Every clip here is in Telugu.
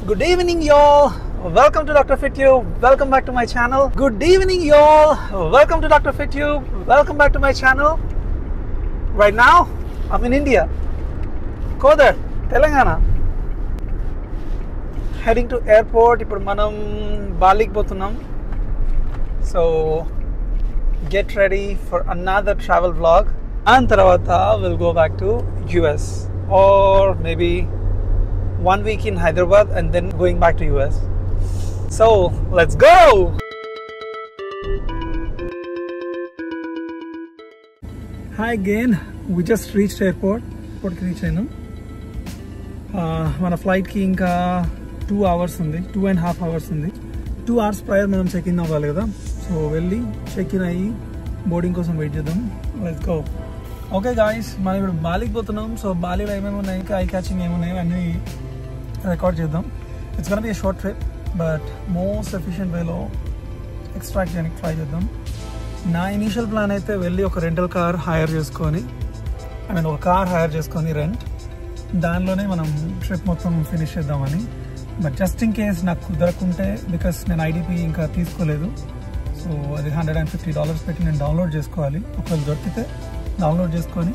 Good evening, y'all. Welcome to Dr. FitTube. Welcome back to my channel. Good evening, y'all. Welcome to Dr. FitTube. Welcome back to my channel. Right now, I'm in India. Kodar, Telangana. Heading to airport. ఇప్పుడు మనం బాలికి పోతున్నాం. So get ready for another travel vlog. And తర్వాత we'll go back to US or maybe 1 week in Hyderabad and then going back to US. So let's go. Hi again. We just reached airport. Airport reach అయినాం. మన ఫ్లైట్ కి ఇంకా 2 hours ఉంది, 2.5 hours ఉంది. 2 hours prior మనం చెక్ ఇన్ అవ్వాలి కదా. సో వెళ్ళి చెక్ ఇన్ అయ్యి బోర్డింగ్ కోసం వెయిట్ చేద్దాం. Let's go. ఓకే గాయ్స్, మనం ఇప్పుడు బాలికి పోతున్నాం. సో బాలీలో ఏమేమి ఉన్నాయి, ఇంకా ఐ క్యాచింగ్ ఏమున్నాయి అన్నీ రికార్డ్ చేద్దాం. It's gonna B a short trip but most efficient వేలో ఎక్స్ట్రాక్ట్ చేయడానికి ట్రై చేద్దాం. నా ఇనీషియల్ ప్లాన్ అయితే వెళ్ళి ఒక రెంటల్ కార్ హైర్ చేసుకొని, ఒక కార్ హైర్ చేసుకొని రెంట్, దానిలోనే మనం ట్రిప్ మొత్తం ఫినిష్ చేద్దామని. బట్ జస్ట్ ఇన్ కేస్ నాకు కుదరకుంటే, బికాస్ నేను ఐడిపి ఇంకా తీసుకోలేదు, సో అది $150 పెట్టి నేను డౌన్లోడ్ చేసుకోవాలి. ఒకవేళ దొరికితే డౌన్లోడ్ చేసుకొని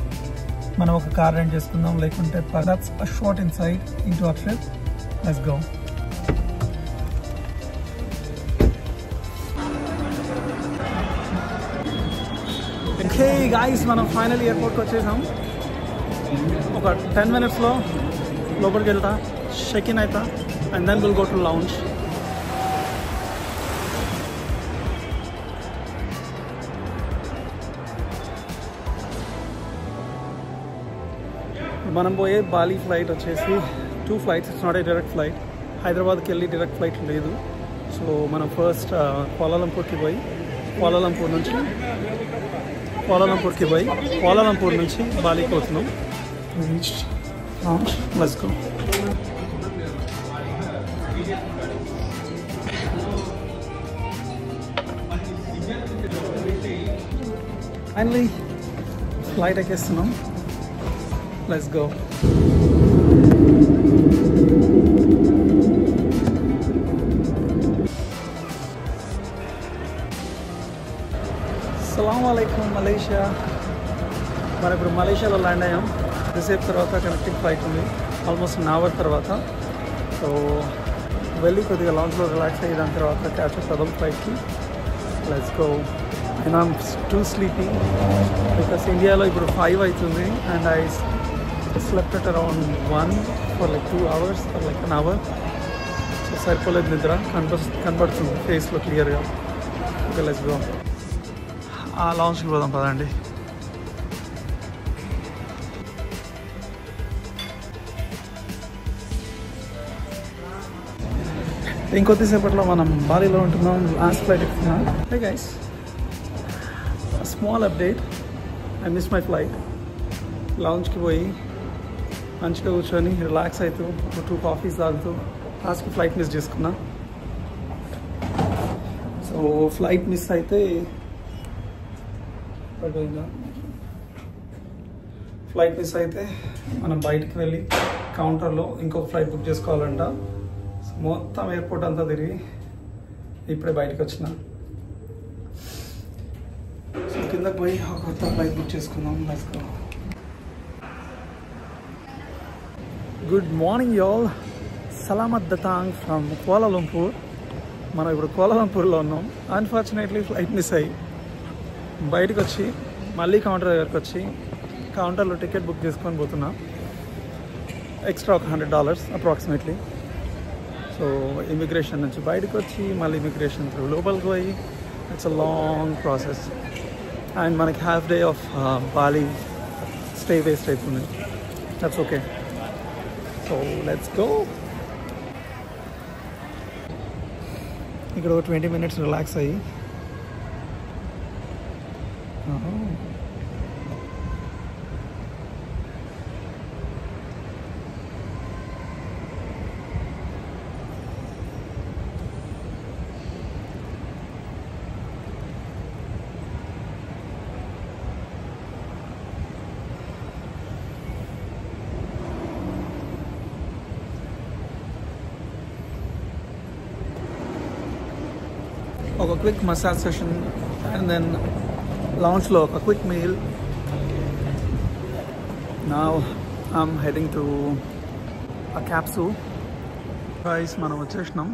మనం ఒక కార్ రెంట్ చేసుకుందాం, లేకుంటే that's a short insight into our trip. Let's go. Okay guys, మనం ఫైనల్లీ ఎయిర్పోర్ట్కి వచ్చేసాం. ఒక 10 minutesలో లోపలికి వెళ్తా, చెక్ ఇన్ అవుతా, and then will go to lounge. మనం పోయే బాలి ఫ్లైట్ వచ్చేసి 2 flights. It's not a direct flight. హైదరాబాద్కి వెళ్ళి డైరెక్ట్ ఫ్లైట్ లేదు. సో మనం ఫస్ట్ కోలాలంపూర్కి పోయి, కోలాలంపూర్ నుంచి బాలికి పోతున్నాం. Let's go. ఫైనలీ ఫ్లైట్ ఎక్కేస్తున్నాం. Let's go. Assalamu alaikum Malaysia. మనం ఇప్పుడు మలేషియాలో ల్యాండ్ అయ్యాం. రిసేపు తర్వాత కనెక్టింగ్ ఫ్లైట్ ఉంది, ఆల్మోస్ట్ 1 hour తర్వాత. సో వెళ్ళి కొద్దిగా లాంచ్లో రిలాక్స్ అయ్యి దాని తర్వాత క్యాచ్ అప్ అవుతాం ఫ్లైట్కి. Let's go. And I'm too sleepy because ఇండియాలో ఇప్పుడు 5 అవుతుంది and I slept at around 1 for like 2 hours or like an hour. So సరిపోలేదు నిద్ర, కనబడుతుంది ఫేస్లో క్లియర్గా. Okay let's go. ఆ లాంచ్కి పోదాం పదండి. ఇంకొద్దిసేపట్లో మనం బాలీలో ఉంటున్నాం. లాస్ట్ ఫ్లైట్ ఎక్కుతున్నాం. Hey guys, small update. I miss my flight. లాంచ్కి పోయి మంచిగా కూర్చొని రిలాక్స్ అవుతూ 2 కాఫీస్ తాగుతూ లాస్ట్కి ఫ్లైట్ మిస్ చేసుకున్నా. సో ఫ్లైట్ మిస్ అయితే మనం బయటికి వెళ్ళి కౌంటర్లో ఇంకొక ఫ్లైట్ బుక్ చేసుకోవాలంట. సో మొత్తం ఎయిర్పోర్ట్ అంతా తిరిగి ఇప్పుడే బయటకు వచ్చిన. సో కిందకి పోయి ఒక కొత్త ఫ్లైట్ బుక్ చేసుకుందాం. Let's go. Good morning y'all. సలామత్ దతాంగ్ ఫ్రమ్ కోలాలంపూర్. మనం ఇప్పుడు కోలాలంపూర్లో ఉన్నాం. అన్ఫార్చునేట్లీ ఫ్లైట్ మిస్ అయ్యి బయటకు వచ్చి మళ్ళీ కౌంటర్ దగ్గరకు వచ్చి కౌంటర్లో టికెట్ బుక్ చేసుకొని పోతున్నా. ఎక్స్ట్రా ఒక $100 అప్రాక్సిమేట్లీ. సో ఇమిగ్రేషన్ నుంచి బయటకు వచ్చి మళ్ళీ ఇమిగ్రేషన్ త్రూ లోపలికి పోయి it's a long process. And మనకి half day of Bali stay waste అవుతుంది. That's okay. So let's go. ఇక్కడ 20 minutes రిలాక్స్ అయ్యి ఒక quick massage session and then లాంచ్లో ఒక quick meal. Now I'm heading to a capsule. Guys మనం వచ్చేసినాం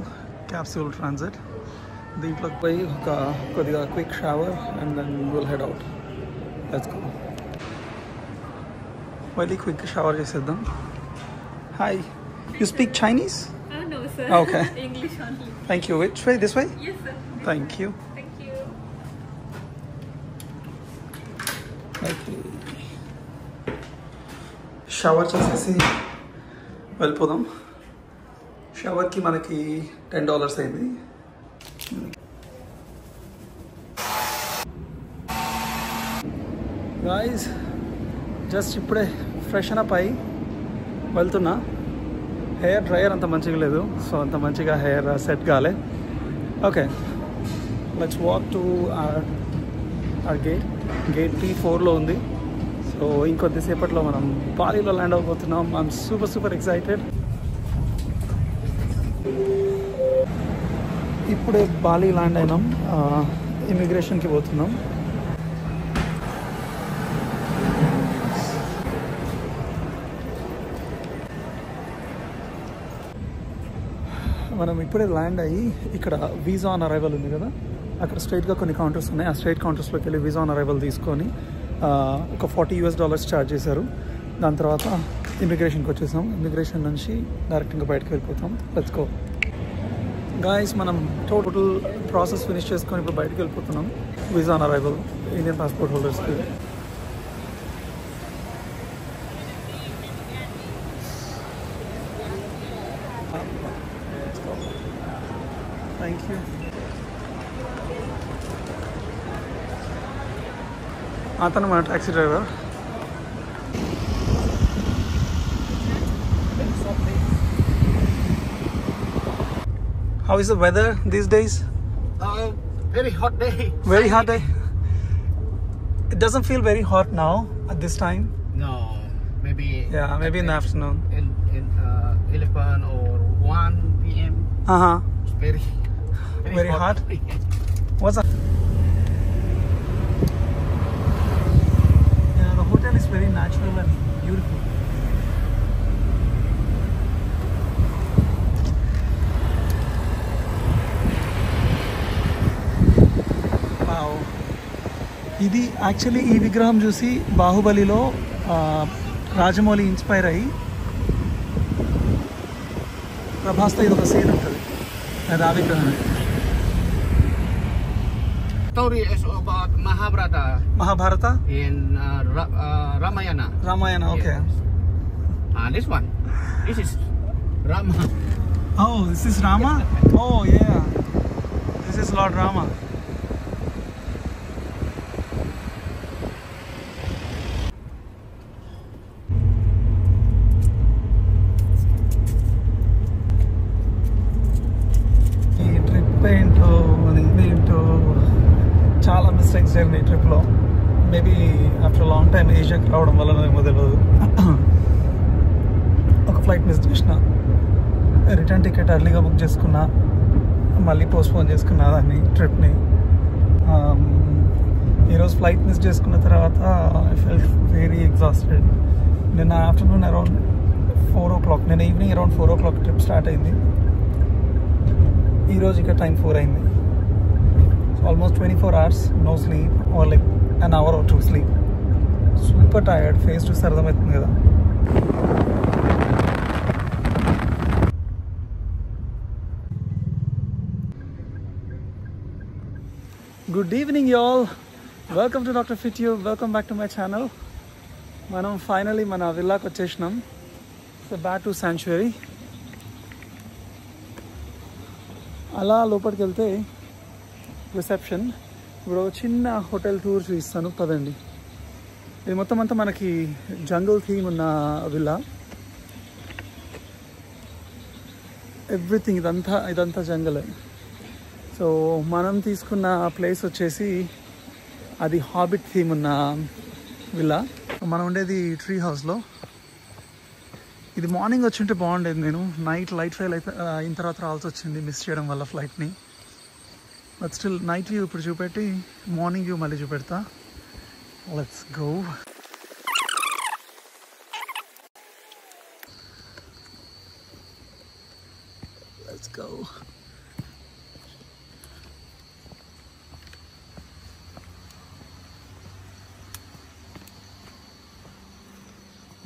క్యాప్సూల్ ట్రాన్సిట్. దీంట్లోకి పోయి ఒక కొద్దిగా quick shower and then will head out. Let's go. వెళ్ళి క్విక్ షవర్ చేసేద్దాం. Hi, you speak Chinese? No, sir. Okay. English only. Thank you. Which way? This way? Yes, sir. Thank you. Thank you. Okay. Shower చేసేసి వెళ్ళిపోదాం. షవర్కి మనకి $10 అయింది. గాయ్స్ జస్ట్ ఇప్పుడే ఫ్రెషన్ అప్ అయ్యి వెళ్తున్నా. హెయిర్ డ్రైయర్ అంత మంచిగా లేదు, సో అంత మంచిగా హెయిర్ సెట్ కాలే. Okay, let's walk to our gate T4లో ఉంది. సో ఇంకొద్దిసేపట్లో మనం బాలీలో ల్యాండ్ అవబోతున్నాం. I'm super excited. ఇప్పుడే బాలీ ల్యాండ్ అయినాం. ఇమిగ్రేషన్కి పోతున్నాం. మనం ఇప్పుడే ల్యాండ్ అయ్యి ఇక్కడ వీసా ఆన్ అరైవల్ ఉంది కదా, అక్కడ స్ట్రైట్గా కొన్ని కౌంటర్స్ ఉన్నాయి. ఆ స్ట్రైట్ కౌంటర్స్లోకి వెళ్ళి వీసా ఆన్ అరైవల్ తీసుకొని ఒక $40 ఛార్జ్ చేశారు. దాని తర్వాత ఇమిగ్రేషన్కి వచ్చేసాం. ఇమిగ్రేషన్ నుంచి డైరెక్ట్ ఇంకా బయటకు వెళ్ళిపోతాం. Let's go. గాయస్ మనం టోటల్ ప్రాసెస్ ఫినిష్ చేసుకొని ఇప్పుడు బయటకు వెళ్ళిపోతున్నాం. Visa on arrival Indian passport హోల్డర్స్కి. Thank you. అతను మన taxi driver. How is the weather these days? Very hot day. Very hot day. It doesn't feel very hot now at this time. No, maybe. Yeah, maybe in the afternoon. In 11 or 1 p.m. It's Very hot. What's up? Yeah, the hotel is very natural and beautiful. Wow. ఇది యాక్చువల్లీ ఈ విగ్రహం చూసి బాహుబలిలో రాజమౌళి ఇన్స్పైర్ అయ్యి ప్రభాస్తో ఇది ఒక సీన్ ఉంటుంది. అది ఆ విగ్రహం. Story is about Mahabharata Mahabharata? in Ramayana. Ramayana, okay. Yes. This one. This is Rama. Oh, this is Rama? Oh, yeah. This is Lord Rama. ఈ ట్రిప్ ఏంటో చాలా మిస్టేక్స్ జరిగినాయి ట్రిప్లో. మేబీ ఆఫ్టర్ లాంగ్ టైం ఏషియాకి రావడం వల్ల ఏమో తెలియదు. ఒక ఫ్లైట్ మిస్ చేసిన, రిటర్న్ టికెట్ ఎర్లీగా బుక్ చేసుకున్నా, మళ్ళీ పోస్ట్పోన్ చేసుకున్నా దాన్ని ట్రిప్ని. ఈరోజు ఫ్లైట్ మిస్ చేసుకున్న తర్వాత ఐ ఫెల్ట్ వెరీ ఎగ్జాస్టెడ్. నిన్న ఆఫ్టర్నూన్ అరౌండ్ 4 o'clock, నిన్న evening around 4 o'clock trip start అయింది. ఈరోజు ఇక టైం 4 అయింది. Almost 24 hours, no sleep, or like an hour or 2 sleep. Super tired, face to అర్థమవుతుంది కదా. Good evening y'all. Welcome to Dr. Fit You. Welcome back to my channel. మనం ఫైనలీ మన విల్లాకి వచ్చేసినాం. It's a Batu Sanctuary. అలా లోపలికి వెళ్తే రిసెప్షన్. ఇప్పుడు చిన్న హోటల్ టూర్ చూపిస్తాను పదండి. ఇది మొత్తం అంతా మనకి జంగల్ థీమ్ ఉన్న విల్లా. ఎవ్రీథింగ్ ఇదంతా జంగల్. సో మనం తీసుకున్న ప్లేస్ వచ్చేసి అది హాబిట్ థీమ్ ఉన్న విల్లా. మనం ఉండేది ట్రీ హౌస్లో. ఇది మార్నింగ్ వచ్చి ఉంటే బాగుండేది. నేను నైట్ లైట్ ఫెయిల్ అయిన తర్వాత రావాల్సి వచ్చింది మిస్ చేయడం వల్ల ఫ్లైట్ని. బట్ స్టిల్ నైట్ వ్యూ ఇప్పుడు చూపెట్టి మార్నింగ్ వ్యూ మళ్ళీ చూపెడతా. Let's go. Let's go.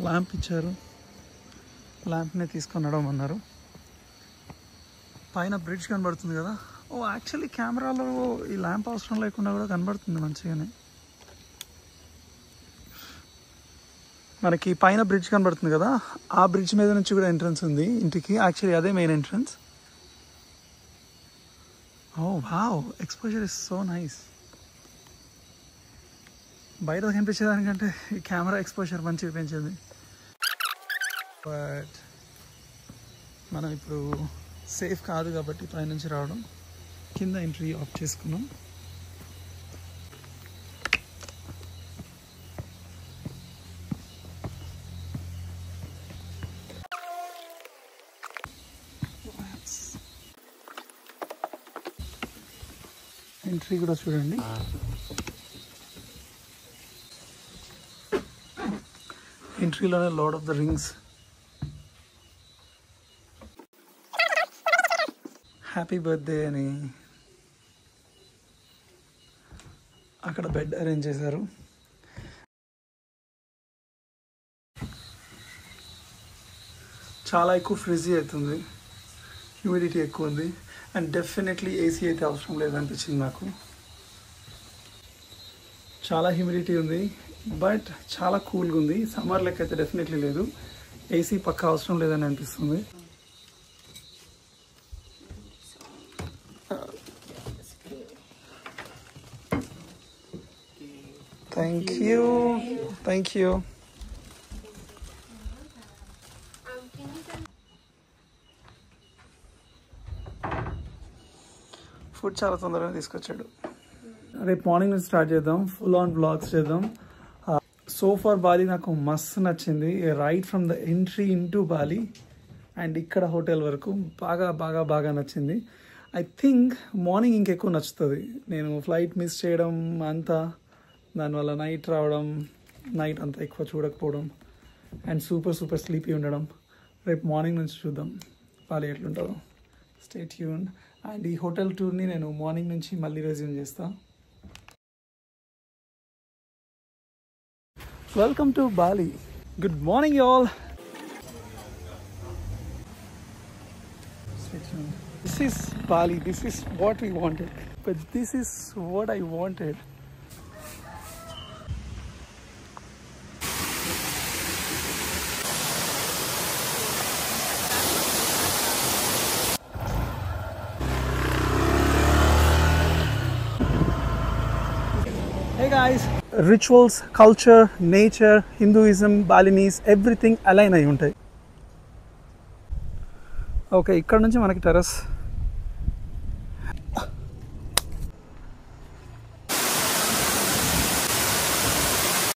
Lamp ఇచ్చారు, ల్యాంప్ని తీసుకొని నడవమన్నారు. పైన బ్రిడ్జ్ కనబడుతుంది కదా. ఓ యాక్చువల్లీ కెమెరాలో ఈ ల్యాంప్ అవసరం లేకుండా కూడా కనబడుతుంది మంచిగానే. మనకి పైన బ్రిడ్జ్ కనబడుతుంది కదా, ఆ బ్రిడ్జ్ మీద నుంచి కూడా ఎంట్రన్స్ ఉంది ఇంటికి. యాక్చువల్లీ అదే main entrance. Oh wow, exposure is so nice. బయట కనిపించేదానికంటే ఈ కెమెరా ఎక్స్పోజర్ మంచిగా పెంచింది. బట్ మనం ఇప్పుడు సేఫ్ కాదు కాబట్టి పైనుంచి రావడం. కింద ఎంట్రీ ఆఫ్ చేసుకున్నాం. ఎంట్రీ కూడా చూడండి. ఎంట్రీలోనే Lord of the Rings, happy birthday అని అక్కడ బెడ్ అరేంజ్ చేశారు. చాలా ఎక్కువ ఫ్రిజీ అవుతుంది, హ్యూమిడిటీ ఎక్కువ ఉంది. అండ్ డెఫినెట్లీ ఏసీ అయితే అవసరం లేదనిపించింది నాకు. చాలా హ్యూమిడిటీ ఉంది, బట్ చాలా కూల్గా ఉంది. సమ్మర్ లెక్క అయితే డెఫినెట్లీ లేదు. ఏసీ పక్కా అవసరం లేదని అనిపిస్తుంది. Thank you, thank you. Food చాలా తొందరగా తీసుకొచ్చాడు. రేపు మార్నింగ్ నుంచి స్టార్ట్ చేద్దాం, ఫుల్ ఆన్ బ్లాగ్స్ చేద్దాం. సో ఫార్ బాలి నాకు మస్తు నచ్చింది. Right from the entry into Bali and ఇక్కడ హోటల్ వరకు బాగా బాగా బాగా నచ్చింది. ఐ థింక్ మార్నింగ్ ఇంకెక్కువ నచ్చుతుంది. నేను ఫ్లైట్ మిస్ చేయడం అంతా, దానివల్ల నైట్ రావడం, నైట్ అంతా ఎక్కువ చూడకపోవడం అండ్ సూపర్ సూపర్ స్లీపీ ఉండడం. రేపు మార్నింగ్ నుంచి చూద్దాం బాలి ఎట్లుంటుందో. Stay tuned. అండ్ ఈ హోటల్ టూర్ని నేను మార్నింగ్ నుంచి మళ్ళీ రెజ్యూమ్ చేస్తాను. Welcome to Bali. Good morning, y'all. This is Bali. This is what we wanted. But this is what I wanted. Hey guys. Rituals, culture, nature, Hinduism, Balinese, everything align అయి ఉంటాయి. ఓకే, ఇక్కడ నుంచి మనకి టెర్రస్